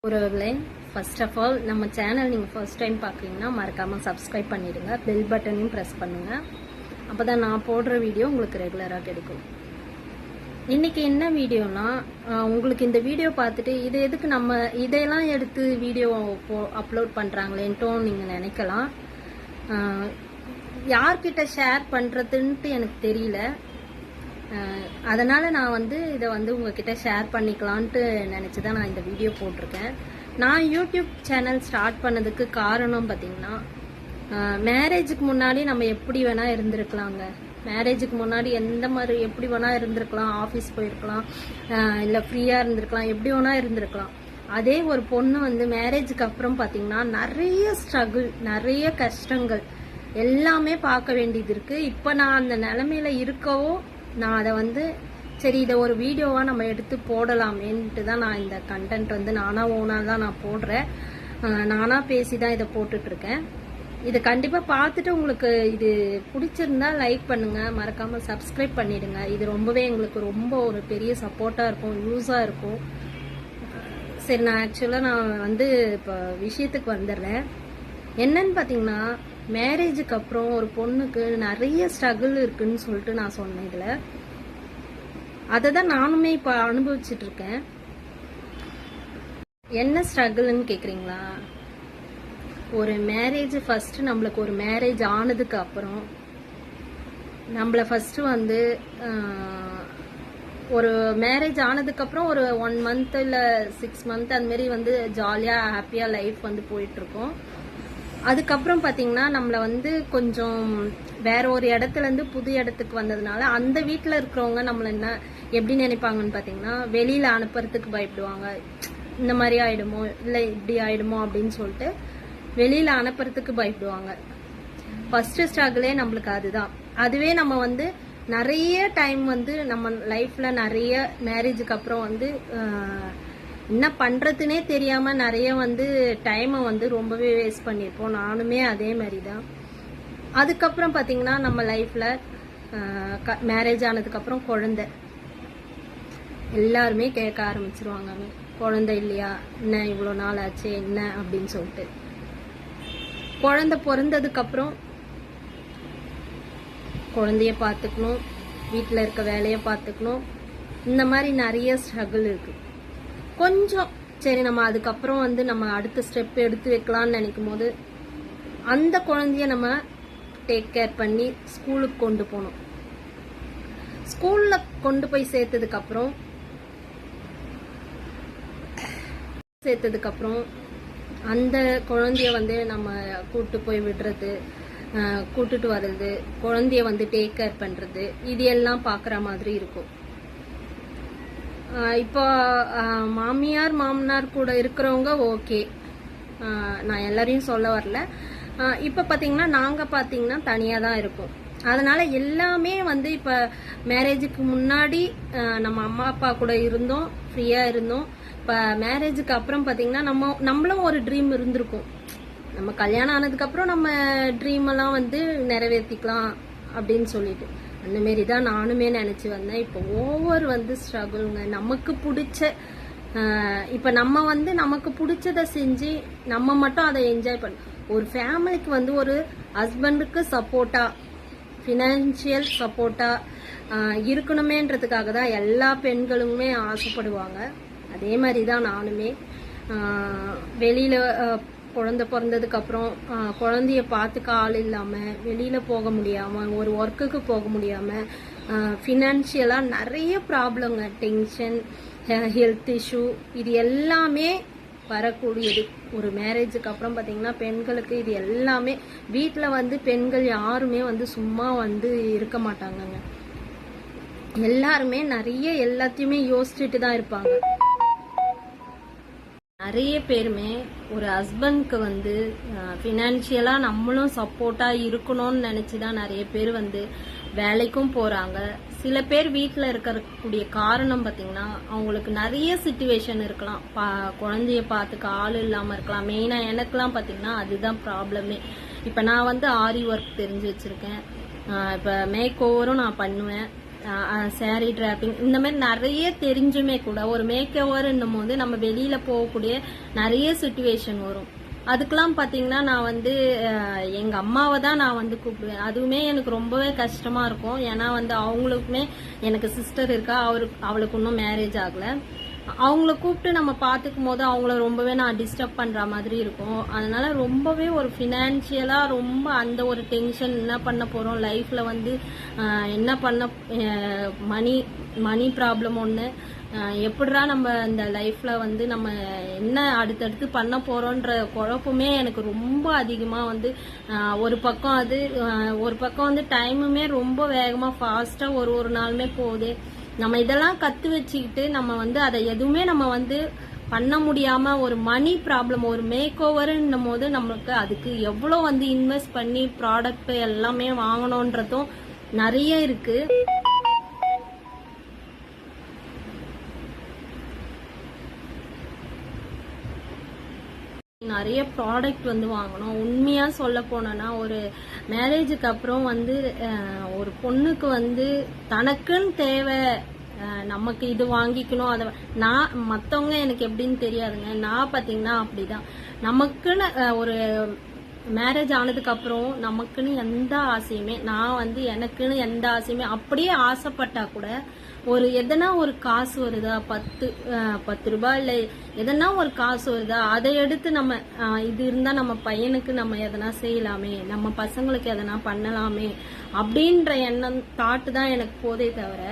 உறவுகளே, first of all நம்ம channel நீங்கள் ஃபர்ஸ்ட் டைம் பார்க்குறீங்கன்னா மறக்காமல் சப்ஸ்கிரைப் பண்ணிடுங்க. பெல் பட்டனையும் ப்ரெஸ் பண்ணுங்கள். அப்போ தான் நான் போடுற வீடியோ உங்களுக்கு ரெகுலராக கிடைக்கும். இன்றைக்கி என்ன வீடியோனா, உங்களுக்கு இந்த வீடியோ பார்த்துட்டு இது எதுக்கு நம்ம இதையெல்லாம் எடுத்து வீடியோ அப்லோட் பண்ணுறாங்களேன்ட்டும் நீங்கள் நினைக்கலாம். யார்கிட்ட ஷேர் பண்ணுறதுன்ட்டு எனக்கு தெரியல. அதனால் நான் இதை உங்ககிட்ட ஷேர் பண்ணிக்கலான்ட்டு நினச்சி தான் நான் இந்த வீடியோ போட்டிருக்கேன். நான் யூடியூப் சேனல் ஸ்டார்ட் பண்ணதுக்கு காரணம் பார்த்திங்கன்னா, மேரேஜுக்கு முன்னாடி நம்ம எப்படி வேணால் இருந்திருக்கலாங்க. மேரேஜுக்கு முன்னாடி எந்த மாதிரி எப்படி வேணால் இருந்திருக்கலாம். ஆஃபீஸ் போயிருக்கலாம், இல்லை ஃப்ரீயாக இருந்திருக்கலாம், எப்படி வேணால் இருந்திருக்கலாம். அதே ஒரு பொண்ணு மேரேஜுக்கு அப்புறம் பார்த்திங்கன்னா நிறைய ஸ்ட்ரகிள், நிறைய கஷ்டங்கள் எல்லாமே பார்க்க வேண்டியது இருக்குது. இப்போ நான் அந்த நிலமையில இருக்கவோ நான் அதை சரி இதை ஒரு வீடியோவாக நம்ம எடுத்து போடலாமேன்ட்டு தான் நான் இந்த கண்டென்ட் நானாக ஓனாக தான் நான் போடுறேன். நானாக பேசி தான் இதை போட்டுட்ருக்கேன். இதை கண்டிப்பாக பார்த்துட்டு உங்களுக்கு இது பிடிச்சிருந்தா லைக் பண்ணுங்கள், மறக்காமல் சப்ஸ்கிரைப் பண்ணிவிடுங்க. இது ரொம்பவே எங்களுக்கு ரொம்ப ஒரு பெரிய சப்போர்ட்டாக இருக்கும், யூஸாக இருக்கும். சரி, நான் ஆக்சுவலாக நான் இப்போ விஷயத்துக்கு வந்துடுறேன். என்னன்னு பார்த்தீங்கன்னா, மேரேஜுக்கு அப்புறம் ஒரு பொண்ணுக்கு நிறைய ஸ்ட்ரகிள் இருக்குன்னு சொல்லிட்டு நான் சொன்னேன். இதில் அதை தான் நானுமே இப்போ அனுபவிச்சுட்டு இருக்கேன். என்ன ஸ்ட்ரகிள்னு கேட்குறீங்களா? ஒரு மேரேஜ் ஃபஸ்ட்டு நம்மளுக்கு ஒரு மேரேஜ் ஆனதுக்கு அப்புறம் நம்மளை ஃபஸ்ட்டு ஒரு மேரேஜ் ஆனதுக்கப்புறம் ஒரு 1 மந்த் இல்லை 6 மந்த் அந்தமாரி ஜாலியாக ஹாப்பியாக லைஃப் போயிட்டுருக்கோம். அதுக்கப்புறம் பார்த்தீங்கன்னா நம்மளை கொஞ்சம் வேற ஒரு இடத்துலேருந்து புது இடத்துக்கு வந்ததுனால அந்த வீட்டில் இருக்கிறவங்க நம்மளை எப்படி நினைப்பாங்கன்னு பார்த்தீங்கன்னா, வெளியில் அனுப்புறதுக்கு பயப்படுவாங்க. இந்த மாதிரி ஆயிடுமோ இல்லை இப்படி ஆயிடுமோ அப்படின்னு சொல்லிட்டு வெளியில் அனுப்புறதுக்கு பயப்படுவாங்க. ஃபர்ஸ்ட் ஸ்ட்ரகிளே நம்மளுக்கு அதுதான். அதுவே நம்ம நிறைய டைம் நம்ம லைஃப்பில் நிறைய மேரேஜுக்கு அப்புறம் என்ன பண்ணுறதுனே தெரியாமல் நிறைய டைமை ரொம்பவே வேஸ்ட் பண்ணியிருப்போம். நானுமே அதே மாதிரி தான். அதுக்கப்புறம் பார்த்திங்கன்னா நம்ம லைஃப்பில் மேரேஜ் ஆனதுக்கப்புறம் குழந்தை எல்லாருமே கேட்க ஆரம்பிச்சிருவாங்க. குழந்தை இல்லையா, என்ன இவ்வளோ நாள் ஆச்சு என்ன அப்படின்னு சொல்லிட்டு. குழந்தை பிறந்ததுக்கப்புறம் குழந்தைய பார்த்துக்கணும், வீட்டில் இருக்க வேலையை பார்த்துக்கணும். இந்த மாதிரி நிறைய ஸ்ட்ரகிள் இருக்குது. கொஞ்சம் சரி நம்ம அதுக்கப்புறம் நம்ம அடுத்த ஸ்டெப் எடுத்து வைக்கலான்னு நினைக்கும் போது அந்த குழந்தைய நம்ம டேக் கேர் பண்ணி ஸ்கூலுக்கு கொண்டு போகணும். ஸ்கூலில் கொண்டு போய் சேர்த்ததுக்கப்புறம் அந்த குழந்தைய நம்ம கூப்பிட்டு போய் விடுறது, கூட்டுட்டு வர்றது, குழந்தைய டேக் கேர் பண்ணுறது, இது எல்லாம் பார்க்குற மாதிரி இருக்கும். இப்போ மாமியார் மாமனார் கூட இருக்கிறவங்க ஓகே, நான் எல்லாரையும் சொல்ல வரல. இப்போ பார்த்தீங்கன்னா நாங்கள் பார்த்தீங்கன்னா தனியாக தான் இருக்கோம். அதனால எல்லாமே இப்போ மேரேஜுக்கு முன்னாடி நம்ம அம்மா அப்பா கூட இருந்தோம், ஃப்ரீயாக இருந்தோம். இப்போ மேரேஜுக்கு அப்புறம் பார்த்தீங்கன்னா நம்மளும் ஒரு ட்ரீம் இருந்திருக்கும். நம்ம கல்யாணம் ஆனதுக்கப்புறம் நம்ம ட்ரீம் எல்லாம் நிறைவேற்றிக்கலாம் அப்படின்னு சொல்லிட்டு அந்தமாரி தான் நானுமே நினச்சி வந்தேன். இப்போ ஓவர் ஸ்ட்ரகிள்ங்க. நமக்கு பிடிச்ச இப்போ நம்ம நமக்கு பிடிச்சதை செஞ்சு நம்ம மட்டும் அதை என்ஜாய் பண்ண, ஒரு ஃபேமிலிக்கு ஒரு ஹஸ்பண்டுக்கு சப்போர்ட்டாக, ஃபினான்ஷியல் சப்போர்ட்டாக இருக்கணுமேன்றதுக்காக தான் எல்லா பெண்களுமே ஆசைப்படுவாங்க. அதே மாதிரி தான் நானுமே. வெளியில் குழந்தை பிறந்ததுக்கப்புறம் குழந்தைய பார்த்துக்க ஆள் இல்லாமல், வெளியில் போக முடியாமல், ஒரு ஒர்க்குக்கு போக முடியாமல், ஃபினான்ஷியலாக நிறைய ப்ராப்ளங்க, டென்ஷன், ஹெல்த் இஷ்யூ, இது எல்லாமே வரக்கூடியது. ஒரு மேரேஜுக்கு அப்புறம் பார்த்தீங்கன்னா பெண்களுக்கு இது எல்லாமே வீட்டில் பெண்கள் யாருமே சும்மா இருக்க மாட்டாங்கங்க. எல்லாருமே நிறைய எல்லாத்தையுமே யோசிச்சுட்டு தான் இருப்பாங்க. நிறைய பேருமே ஒரு ஹஸ்பண்ட்க்கு ஃபினான்ஷியலாக நம்மளும் சப்போர்ட்டாக இருக்கணும்னு நினச்சி தான் நிறைய பேர் வேலைக்கும் போகிறாங்க. சில பேர் வீட்டில் இருக்கக்கூடிய காரணம் பார்த்திங்கன்னா அவங்களுக்கு நிறைய சிச்சுவேஷன் இருக்கலாம். குழந்தைய பார்த்துக்க ஆள் இல்லாமல் இருக்கலாம். மெயினாக எனக்குலாம் பார்த்திங்கன்னா அதுதான் ப்ராப்ளமே. இப்போ நான் ஆரி ஒர்க் தெரிஞ்சு வச்சுருக்கேன். இப்போ மேக் ஓவரும் நான் பண்ணுவேன். சாரி டிராப்பிங் இந்த மாதிரி நிறைய தெரிஞ்சுமே கூட ஒரு மேக் ஓவர்ன்னும் போது நம்ம வெளியில போகக்கூடிய நிறைய சிச்சுவேஷன் வரும். அதுக்கெல்லாம் பாத்தீங்கன்னா நான் வந்து எங்க அம்மாவை தான் நான் வந்து கூப்பிடுவேன். அதுவுமே எனக்கு ரொம்பவே கஷ்டமா இருக்கும். ஏன்னா வந்து அவங்களுக்குமே எனக்கு சிஸ்டர் இருக்கா, அவளுக்கு இன்னும் மேரேஜ் ஆகல. அவங்கள கூப்பிட்டு நம்ம பாத்துக்கும் போது அவங்கள ரொம்பவே நான் டிஸ்டர்ப் பண்ற மாதிரி இருக்கும். அதனால ரொம்பவே ஒரு பினான்சியலா ரொம்ப அந்த ஒரு டென்ஷன், என்ன பண்ண போறோம் லைஃப்ல வந்து என்ன பண்ண, மணி ப்ராப்ளம் ஒண்ணு, எப்படிடா நம்ம இந்த லைஃப்ல வந்து நம்ம என்ன அடுத்தடுத்து பண்ண போறோன்ற குழப்பமே எனக்கு ரொம்ப அதிகமா வந்து ஒரு பக்கம் வந்து டைமுமே ரொம்ப வேகமா ஃபாஸ்டா ஒரு நாளுமே போகுது. நம்ம இதெல்லாம் கத்து வச்சுக்கிட்டு நம்ம வந்து அதை எதுவுமே நம்ம வந்து பண்ண முடியாம ஒரு மணி ப்ராப்ளம், ஒரு மேக் ஓவர்ன்னும் போது நம்மளுக்கு அதுக்கு எவ்வளவு வந்து இன்வெஸ்ட் பண்ணி ப்ராடக்ட் எல்லாமே வாங்கணும்ன்றதும் நிறைய இருக்கு. நிறைய ப்ராடக்ட் வந்து வாங்கணும். உண்மையா சொல்ல போனா ஒரு மேரேஜுக்கு அப்புறம் வந்து ஒரு பொண்ணுக்கு வந்து தனக்குன்னு தேவை, நமக்கு இது வாங்கிக்கணும். அதை நான் மத்தவங்க எனக்கு எப்படின்னு தெரியாதுங்க. நான் பாத்தீங்கன்னா அப்படிதான். நமக்குன்னு ஒரு மேரேஜ் ஆனதுக்கு அப்புறம் நமக்குன்னு எந்த ஆசையுமே, நான் வந்து எனக்குன்னு எந்த ஆசையுமே அப்படியே ஆசைப்பட்டா கூட எதனா ஒரு காசு வருதா, 10 ரூபாய் இல்ல எதனா ஒரு காசு வருதா, அதை எடுத்து நம்ம இது இருந்தா நம்ம பையனுக்கு நம்ம எதனா செய்யலாமே, நம்ம பசங்களுக்கு எதனா பண்ணலாமே அப்படின்ற எண்ணம் தாட்டு தான் எனக்கு போதே தவிர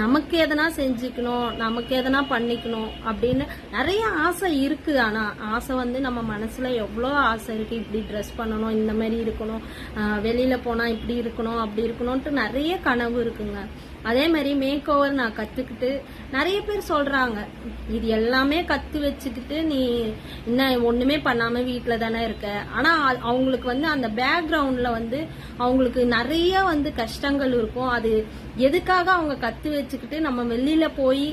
நமக்கு எதனா செஞ்சுக்கணும், நமக்கு எதனா பண்ணிக்கணும் அப்படின்னு நிறைய ஆசை இருக்கு. ஆனா ஆசை வந்து நம்ம மனசுல எவ்வளோ ஆசை இருக்கு. இப்படி ட்ரெஸ் பண்ணணும், இந்த மாதிரி இருக்கணும், வெளியில போனா இப்படி இருக்கணும், அப்படி இருக்கணும்ட்டு நிறைய கனவு இருக்குங்க. அதே மாதிரி மேக் ஓவர் நான் கத்துக்கிட்டு நிறைய பேர் சொல்றாங்க, இது எல்லாமே கத்து வச்சுக்கிட்டு நீ இன்னும் ஒண்ணுமே பண்ணாம வீட்டுல தானே இருக்க. ஆனா அவங்களுக்கு வந்து அந்த பேக்ரவுண்ட்ல வந்து அவங்களுக்கு நிறைய வந்து கஷ்டங்கள் இருக்கும். அது எதுக்காக அவங்க கத்து வச்சுக்கிட்டு நம்ம வெளியில போய்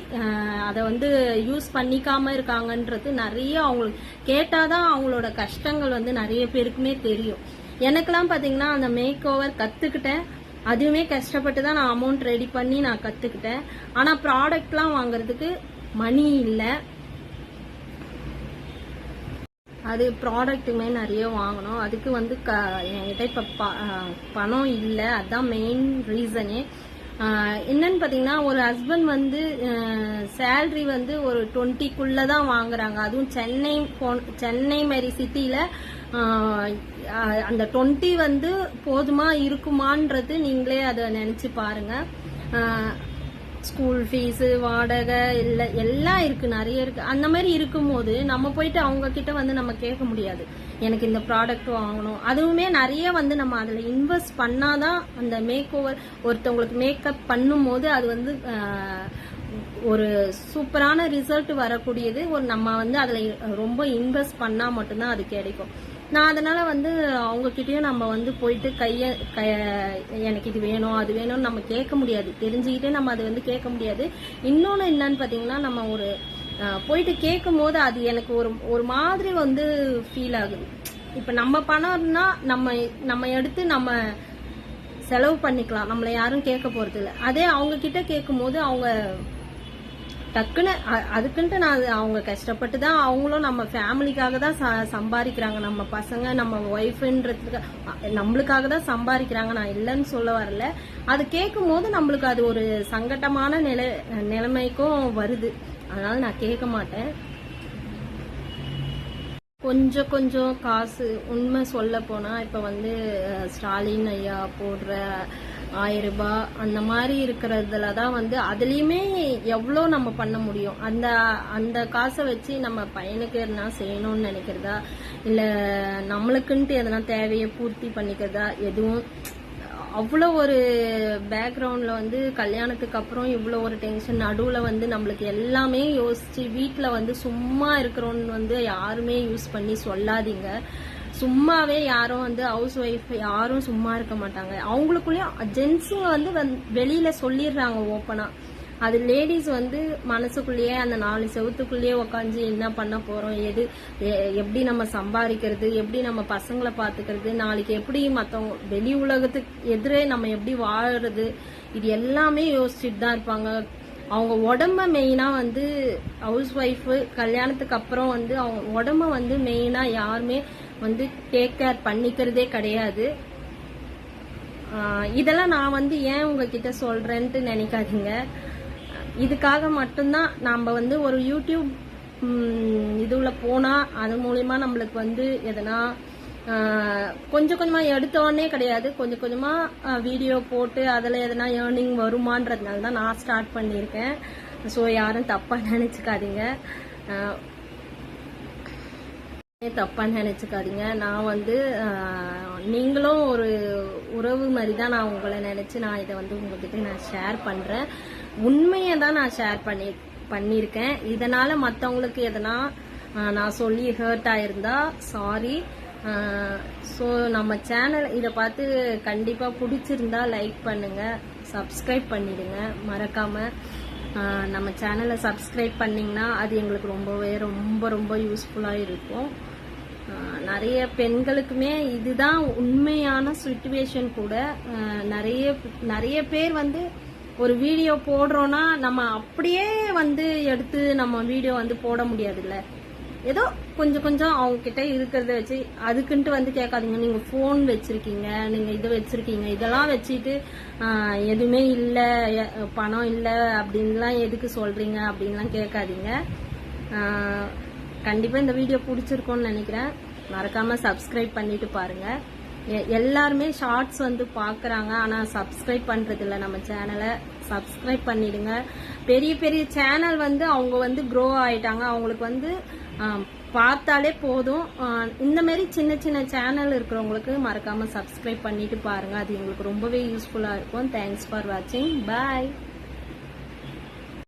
அதை வந்து யூஸ் பண்ணிக்காம இருக்காங்கன்றது நிறைய அவங்களுக்கு கேட்டாதான் அவங்களோட கஷ்டங்கள் வந்து நிறைய பேருக்குமே தெரியும். எனக்கெல்லாம் பாத்தீங்கன்னா அந்த மேக் ஓவர் கத்துக்கிட்டேன், அதுவுமே கஷ்டப்பட்டு தான் நான் அமௌண்ட் ரெடி பண்ணி நான் கத்துக்கிட்டேன். ஆனா ப்ராடக்ட்லாம் வாங்குறதுக்கு மணி இல்லை. அது ப்ராடக்ட்டுமே நிறைய வாங்கணும். அதுக்கு வந்து என்கிட்ட இப்ப பணம் இல்லை. அதுதான் மெயின் ரீசனே. என்னன்னு பாத்தீங்கன்னா ஒரு ஹஸ்பண்ட் வந்து சேலரி வந்து ஒரு 20க்குள்ளதான் வாங்குறாங்க. அதுவும் சென்னை மாதிரி சிட்டில அந்த 20 வந்து போதுமா இருக்குமான்றது நீங்களே அதை நினைச்சு பாருங்க. ஸ்கூல் ஃபீஸு, வாடகை எல்லாம் இருக்கு, நிறைய இருக்கு. அந்த மாதிரி இருக்கும்போது நம்ம போயிட்டு அவங்க கிட்ட வந்து நம்ம கேட்க முடியாது, எனக்கு இந்த ப்ராடக்ட் வாங்கணும். அதுவுமே நிறைய வந்து நம்ம அதுல இன்வெஸ்ட் பண்ணாதான் அந்த மேக் ஓவர், ஒருத்தவங்களுக்கு மேக்கப் பண்ணும் போது அது வந்து ஒரு சூப்பரான ரிசல்ட் வரக்கூடியது. நம்ம வந்து அதுல ரொம்ப இன்வெஸ்ட் பண்ணா மட்டும்தான் அது கிடைக்கும். நான் அதனால வந்து அவங்க கிட்டயும் நம்ம வந்து போயிட்டு எனக்கு இது வேணும் அது வேணும்னு நம்ம கேட்க முடியாது. தெரிஞ்சுக்கிட்டே நம்ம அது வந்து கேட்க முடியாது. இன்னொன்னு என்னன்னு பாத்தீங்கன்னா நம்ம ஒரு போயிட்டு கேட்கும் போது அது எனக்கு ஒரு மாதிரி வந்து ஃபீல் ஆகுது. இப்ப நம்ம பணம்னா நம்ம எடுத்து நம்ம செலவு பண்ணிக்கலாம், நம்மள யாரும் கேட்க போறது இல்லை. அதே அவங்க கிட்ட கேட்கும் போது அவங்க டக்குன்னு அதுக்குன்ட்டு அவங்க கஷ்டப்பட்டு தான், அவங்களும் நம்ம ஃபேமிலிக்காக தான் சம்பாதிக்கிறாங்க. நம்ம பசங்க நம்ம ஒய்ஃப்ன்றதுக்கு நம்மளுக்காக தான் சம்பாதிக்கிறாங்க, நான் இல்லைன்னு சொல்ல வரல. அது கேட்கும் போது நம்மளுக்கு அது ஒரு சங்கட்டமான நிலைமைக்கும் வருது. அதனால நான் கேட்க மாட்டேன். கொஞ்சம் காசு உண்மை சொல்ல போனா இப்ப வந்து ஸ்டாலின் ஐயா போடுற 1000 ரூபாய் அந்த மாதிரி இருக்கிறதுலதான் வந்து அதுலயுமே எவ்வளோ நம்ம பண்ண முடியும். அந்த காசை வச்சு நம்ம பையனுக்கு எதனா செய்யணும்னு நினைக்கிறதா, இல்ல நம்மளுக்குன்ட்டு எதனா தேவையை பூர்த்தி பண்ணிக்கிறதா, எதுவும் அவ்வளோ ஒரு பேக்ரவுண்ட்ல வந்து கல்யாணத்துக்கு அப்புறம் இவ்வளோ ஒரு டென்ஷன் நடுவுல வந்து நம்மளுக்கு எல்லாமே யோசிச்சு வீட்டுல வந்து சும்மா இருக்கிறோன்னு வந்து யாருமே யூஸ் பண்ணி சொல்லாதீங்க. சும்மாவே யாரும் வந்து ஹவுஸ் ஒய்ஃப் யாரும் சும்மா இருக்க மாட்டாங்க. அவங்களுக்குள்ளயும் ஜென்ஸுங்க வந்து வெளியில சொல்லிடுறாங்க ஓப்பனா, அது லேடிஸ் வந்து மனசுக்குள்ளேயே அந்த 4 செவத்துக்குள்ளேயே உட்காந்து என்ன பண்ண போறோம், எப்படி நம்ம சம்பாதிக்கிறது, எப்படி நம்ம பசங்களை பாத்துக்கிறது, நாளைக்கு எப்படி மத்தவங்க வெளி உலகத்துக்கு எதிரே நம்ம எப்படி வாழறது, இது எல்லாமே யோசிச்சுட்டு தான் இருப்பாங்க. அவங்க உடம்ப மெயினா வந்து ஹவுஸ் ஒய்ஃப் கல்யாணத்துக்கு அப்புறம் வந்து அவங்க உடம்ப வந்து மெயினா யாருமே வந்து டேக் கேர் பண்ணிக்கிறதே கிடையாது. இதெல்லாம் நான் வந்து ஏன் உங்ககிட்ட சொல்றேன்ட்டு நினைக்காதீங்க. இதுக்காக மட்டும்தான் நம்ம வந்து ஒரு யூடியூப் இதுல போனா அது மூலியமா நம்மளுக்கு வந்து எதனா கொஞ்சம் கொஞ்சமா எடுத்த உடனே கிடையாது, கொஞ்சம் கொஞ்சமா வீடியோ போட்டு அதுல எதனா ஏர்னிங் வருமானதுனால தான் நான் ஸ்டார்ட் பண்ணியிருக்கேன். ஸோ யாரும் தப்பா நினைச்சுக்காதீங்க, நான் வந்து நீங்களும் ஒரு உறவு மாதிரி தான் நான் உங்களை நினைச்சு நான் இதை வந்து உங்ககிட்ட நான் ஷேர் பண்றேன். உண்மையை தான் நான் ஷேர் பண்ணியிருக்கேன். இதனால மற்றவங்களுக்கு எதனா நான் சொல்லி ஹர்ட் ஆயிருந்தா சாரி. ஸோ நம்ம சேனல் இதை பார்த்து கண்டிப்பா பிடிச்சிருந்தா லைக் பண்ணுங்க, சப்ஸ்கிரைப் பண்ணிடுங்க. மறக்காம நம்ம சேனலை சப்ஸ்கிரைப் பண்ணீங்கன்னா அது எங்களுக்கு ரொம்ப ரொம்ப யூஸ்ஃபுல்லா இருக்கும். நிறைய பெண்களுக்குமே இதுதான் உண்மையான சிச்சுவேஷன் கூட. நிறைய பேர் வந்து ஒரு வீடியோ போடுறோம்னா நம்ம அப்படியே வந்து எடுத்து நம்ம வீடியோ வந்து போட முடியாதுல்ல. ஏதோ கொஞ்சம் கொஞ்சம் அவங்க கிட்ட இருக்கிறத வச்சு அதுக்குன்ட்டு வந்து கேட்காதீங்க. நீங்க போன் வச்சிருக்கீங்க, நீங்க இதை வச்சிருக்கீங்க, இதெல்லாம் வச்சுட்டு எதுவுமே இல்ல, பணம் இல்ல அப்படின்லாம் எதுக்கு சொல்றீங்க அப்படின்லாம் கேட்காதீங்க. கண்டிப்பா இந்த வீடியோ பிடிச்சிருக்கும்னு நினைக்கிறேன். மறக்காம சப்ஸ்கிரைப் பண்ணிட்டு பாருங்க. எல்லாருமே ஷார்ட்ஸ் வந்து பாக்குறாங்க, ஆனா சப்ஸ்கிரைப் பண்றது இல்ல. நம்ம சேனலை சப்ஸ்கிரைப் பண்ணிடுங்க. பெரிய பெரிய சேனல் வந்து அவங்க வந்து க்ரோ ஆயிட்டாங்க, அவங்களுக்கு வந்து பார்த்தாலே போதும். இந்த மாதிரி சின்ன சின்ன சேனல் இருக்கிறவங்களுக்கு மறக்காம சப்ஸ்கிரைப் பண்ணிட்டு பாருங்க, அது எங்களுக்கு ரொம்பவே யூஸ்ஃபுல்லா இருக்கும். தேங்க்ஸ் ஃபார் வாட்சிங். பாய்.